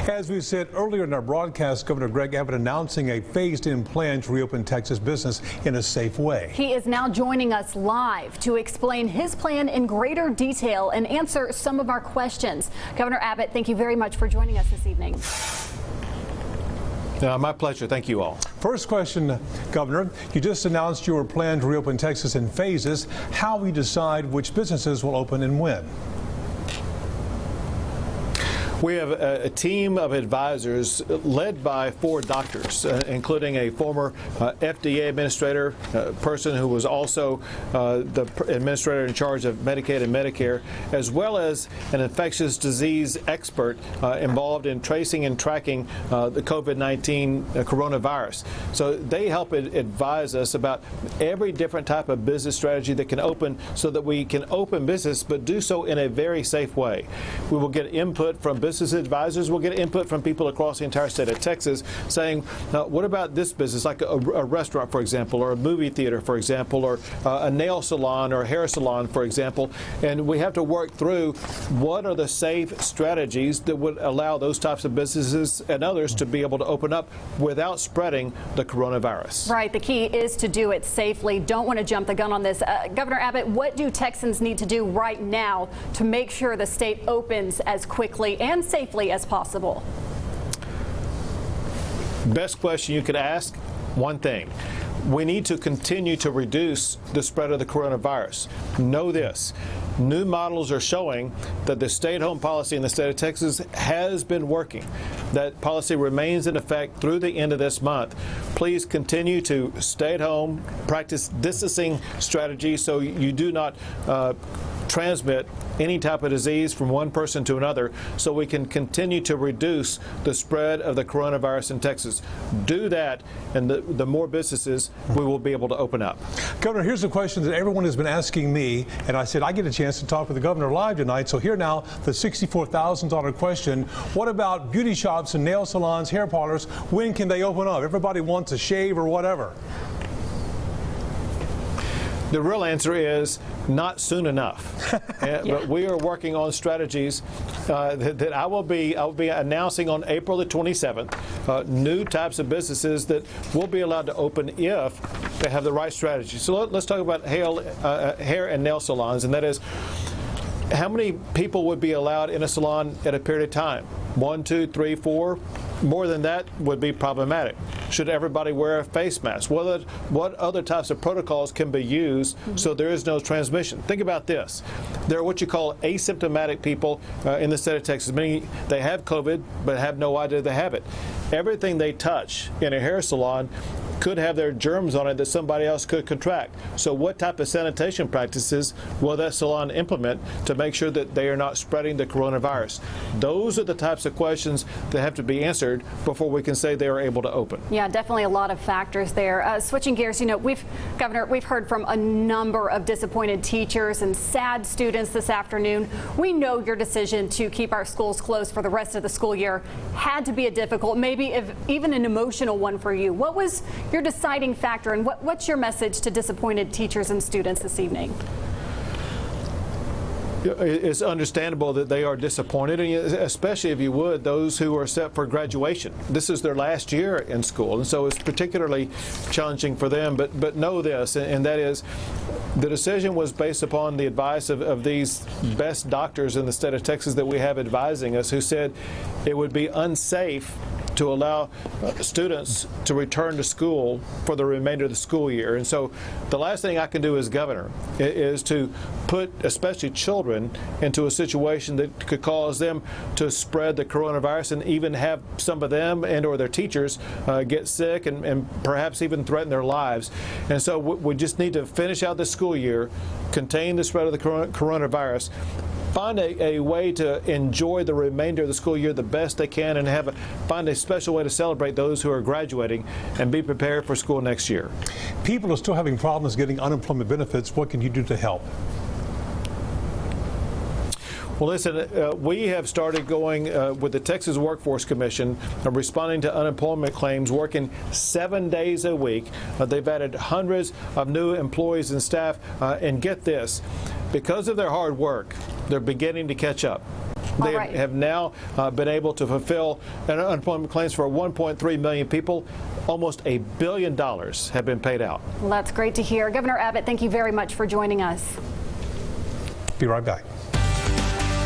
As we said earlier in our broadcast, Governor Greg Abbott announcing a phased-in plan to reopen Texas business in a safe way. He is now joining us live to explain his plan in greater detail and answer some of our questions. Governor Abbott, thank you very much for joining us this evening. My pleasure. Thank you all. First question, Governor. You just announced your plan to reopen Texas in phases. How will you decide which businesses will open and when? We have a team of advisors led by 4 doctors, including a former FDA administrator, a person who was also the administrator in charge of Medicaid and Medicare, as well as an infectious disease expert involved in tracing and tracking the COVID-19 coronavirus. So they help advise us about every different type of business strategy that can open so that we can open business, but do so in a very safe way. We will get input from business advisors. We'll get input from people across the entire state of Texas saying, what about this business, like a restaurant, for example, or a movie theater, for example, or a nail salon or a hair salon, for example. And we have to work through what are the safe strategies that would allow those types of businesses and others to be able to open up without spreading the coronavirus. Right. The key is to do it safely. Don't want to jump the gun on this. Governor Abbott, what do Texans need to do right now to make sure the state opens as quickly and safely as possible? Best question you could ask, one thing. We need to continue to reduce the spread of the coronavirus. Know this. New models are showing that the stay-at-home policy in the state of Texas has been working. That policy remains in effect through the end of this month. Please continue to stay at home, practice distancing strategies so you do not transmit any type of disease from one person to another, so we can continue to reduce the spread of the coronavirus in Texas. Do that, and the more businesses we will be able to open up. Governor, here's a question that everyone has been asking me, and I said I get a chance to talk with the governor live tonight. So here now, the $64,000 question. What about beauty shops and nail salons, hair parlors? When can they open up? Everybody wants a shave or whatever. The real answer is not soon enough. But we are working on strategies that I will be announcing on April the 27th. New types of businesses that will be allowed to open if they have the right strategy. So let's talk about hair and nail salons, and that is, how many people would be allowed in a salon at a period of time? 1, 2, 3, 4. More than that would be problematic. Should everybody wear a face mask? What other types of protocols can be used so there is no transmission? Think about this. There are what you call asymptomatic people in the state of Texas, meaning they have COVID but have no idea they have it. Everything they touch in a hair salon could have their germs on it that somebody else could contract. So what type of sanitation practices will that salon implement to make sure that they are not spreading the coronavirus? Those are the types of questions that have to be answered before we can say they are able to open. Yeah, definitely a lot of factors there. Switching gears, Governor, we've heard from a number of disappointed teachers and sad students this afternoon. We know your decision to keep our schools closed for the rest of the school year had to be a difficult, maybe even an emotional one for you. What was your deciding factor, and what's your message to disappointed teachers and students this evening? It's understandable that they are disappointed, and especially, if you would, those who are set for graduation. This is their last year in school, and so it's particularly challenging for them. But know this, and that is, the decision was based upon the advice of these best doctors in the state of Texas that we have advising us, who said it would be unsafe to allow students to return to school for the remainder of the school year. And so the last thing I can do as governor is to put especially children into a situation that could cause them to spread the coronavirus and even have some of them and or their teachers get sick and perhaps even threaten their lives. And so we just need to finish out this school year, contain the spread of the coronavirus, find a way to enjoy the remainder of the school year the best they can, and find a special way to celebrate those who are graduating and be prepared for school next year. People are still having problems getting unemployment benefits. What can you do to help? Well, listen, we have started going with the Texas Workforce Commission, responding to unemployment claims, working 7 days a week. They've added hundreds of new employees and staff, and get this, because of their hard work, they're beginning to catch up. They right. have now been able to fulfill unemployment claims for 1.3 million people. Almost $1 billion have been paid out. Well, that's great to hear. Governor Abbott, thank you very much for joining us. Be right back.